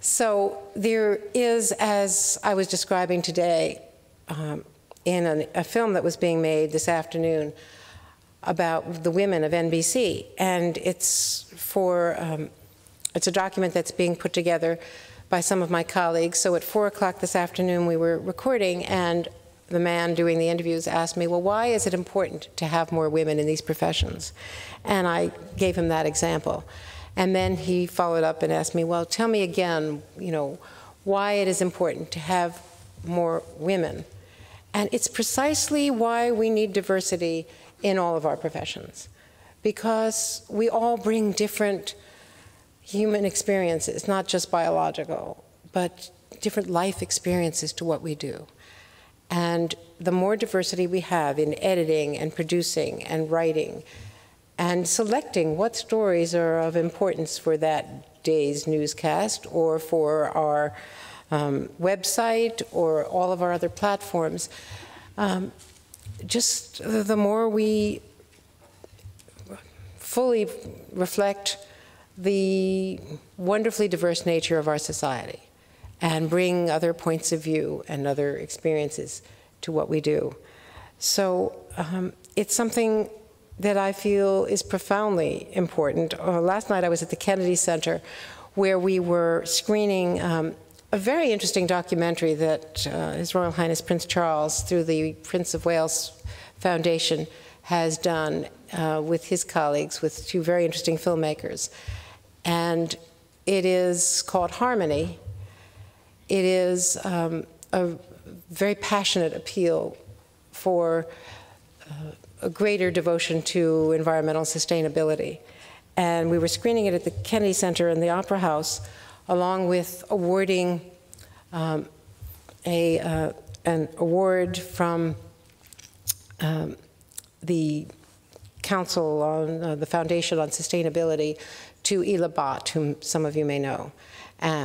So there is, as I was describing today, in a film that was being made this afternoon about the women of NBC, and it's a document that's being put together by some of my colleagues. So at 4 o'clock this afternoon we were recording, and the man doing the interviews asked me, well, why is it important to have more women in these professions? And I gave him that example. And then he followed up and asked me, well, tell me again, why it is important to have more women. And it's precisely why we need diversity in all of our professions, because we all bring different human experiences, not just biological, but different life experiences to what we do. And the more diversity we have in editing and producing and writing and selecting what stories are of importance for that day's newscast or for our website or all of our other platforms, just the more we fully reflect the wonderfully diverse nature of our society and bring other points of view and other experiences to what we do. So it's something that I feel is profoundly important. Last night I was at the Kennedy Center where we were screening a very interesting documentary that His Royal Highness Prince Charles, through the Prince of Wales Foundation, has done with his colleagues, with two very interesting filmmakers. And it is called Harmony. It is a very passionate appeal for a greater devotion to environmental sustainability. And we were screening it at the Kennedy Center in the Opera House, along with awarding an award from the Council on the Foundation on Sustainability to Ela Bhatt, whom some of you may know,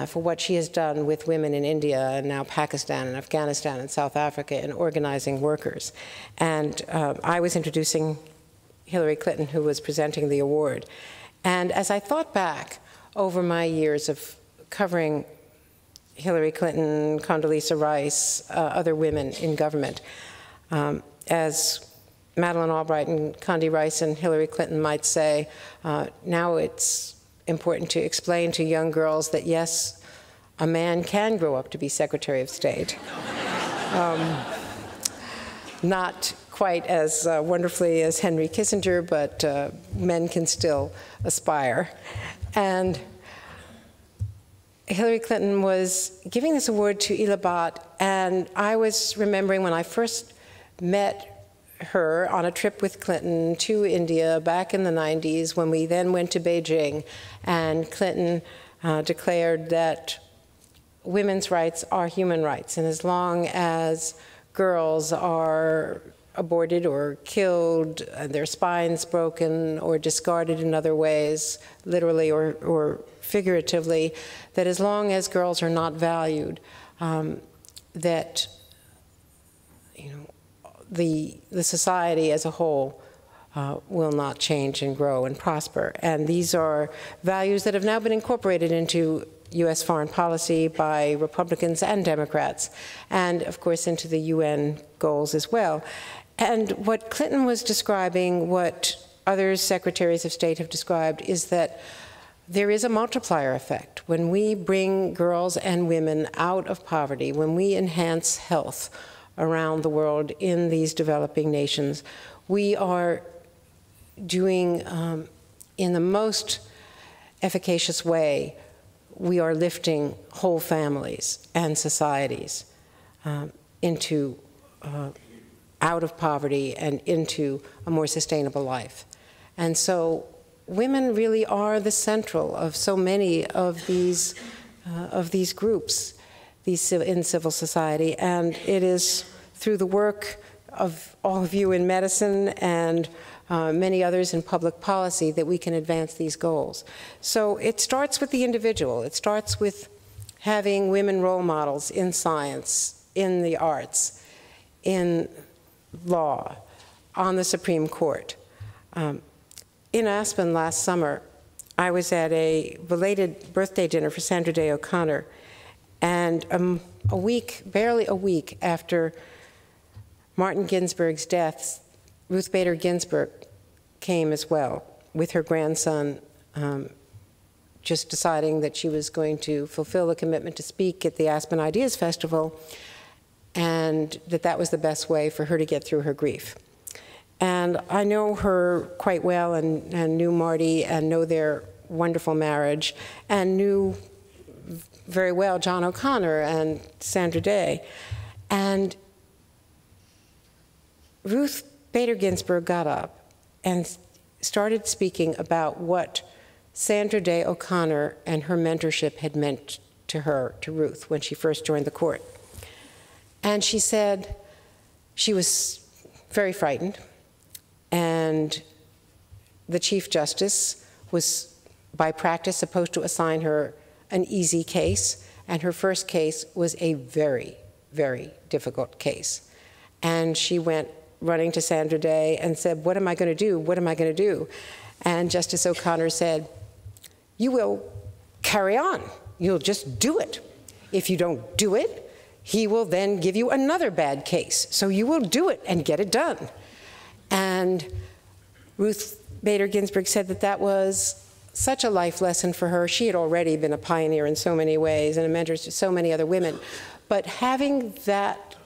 for what she has done with women in India and now Pakistan and Afghanistan and South Africa in organizing workers. And I was introducing Hillary Clinton, who was presenting the award. And as I thought back over my years of covering Hillary Clinton, Condoleezza Rice, other women in government, as Madeleine Albright and Condi Rice and Hillary Clinton might say, now it's important to explain to young girls that, yes, a man can grow up to be Secretary of State. Not quite as wonderfully as Henry Kissinger, but men can still aspire. And Hillary Clinton was giving this award to Ela Bhatt, and I was remembering when I first met her on a trip with Clinton to India back in the 90s, when we then went to Beijing, and Clinton declared that women's rights are human rights, and as long as girls are aborted or killed, their spines broken or discarded in other ways, literally or figuratively, that as long as girls are not valued, that the society as a whole will not change and grow and prosper. And these are values that have now been incorporated into U.S. foreign policy by Republicans and Democrats, and of course into the UN goals as well. And what Clinton was describing, what other secretaries of state have described, is that there is a multiplier effect. When we bring girls and women out of poverty, when we enhance health around the world in these developing nations, we are doing, in the most efficacious way, we are lifting whole families and societies into out of poverty and into a more sustainable life. And so women really are the central of so many of these groups in civil society, and it is through the work of all of you in medicine and many others in public policy that we can advance these goals. So it starts with the individual. It starts with having women role models in science, in the arts, in law, on the Supreme Court. In Aspen last summer, I was at a belated birthday dinner for Sandra Day O'Connor, and barely a week after Martin Ginsburg's death, Ruth Bader Ginsburg came as well, with her grandson, just deciding that she was going to fulfill a commitment to speak at the Aspen Ideas Festival, and that was the best way for her to get through her grief. And I know her quite well, and knew Marty, and know their wonderful marriage, and knew very well John O'Connor and Sandra Day. And Ruth Bader Ginsburg got up and started speaking about what Sandra Day O'Connor and her mentorship had meant to her, to Ruth, when she first joined the court. And she said she was very frightened, and the Chief Justice was, by practice, supposed to assign her an easy case, and her first case was a very, very difficult case. And she went running to Sandra Day and said, "What am I going to do? What am I going to do?" And Justice O'Connor said, "You will carry on. You'll just do it. If you don't do it, he will then give you another bad case. So you will do it and get it done." And Ruth Bader Ginsburg said that was such a life lesson for her. She had already been a pioneer in so many ways and a mentor to so many other women. But having that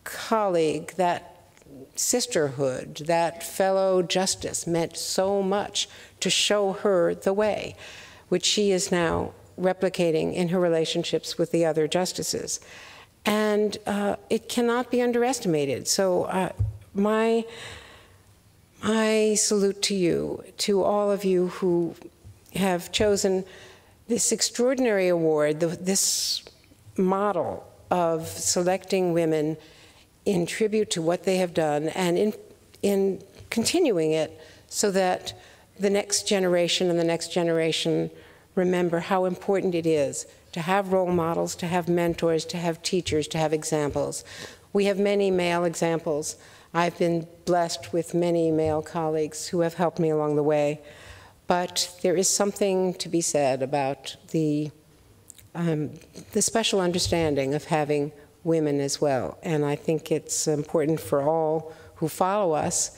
colleague, that sisterhood, that fellow justice meant so much to show her the way, which she is now replicating in her relationships with the other justices. And it cannot be underestimated. So my salute to you, to all of you who have chosen this extraordinary award, this model of selecting women in tribute to what they have done, and in continuing it so that the next generation and the next generation remember how important it is to have role models, to have mentors, to have teachers, to have examples. We have many male examples. I've been blessed with many male colleagues who have helped me along the way. But there is something to be said about the special understanding of having women as well. And I think it's important for all who follow us.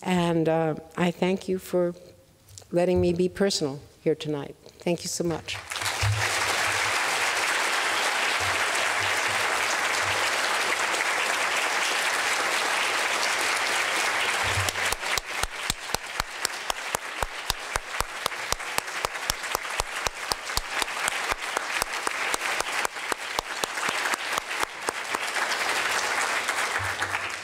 And I thank you for letting me be personal here tonight. Thank you so much.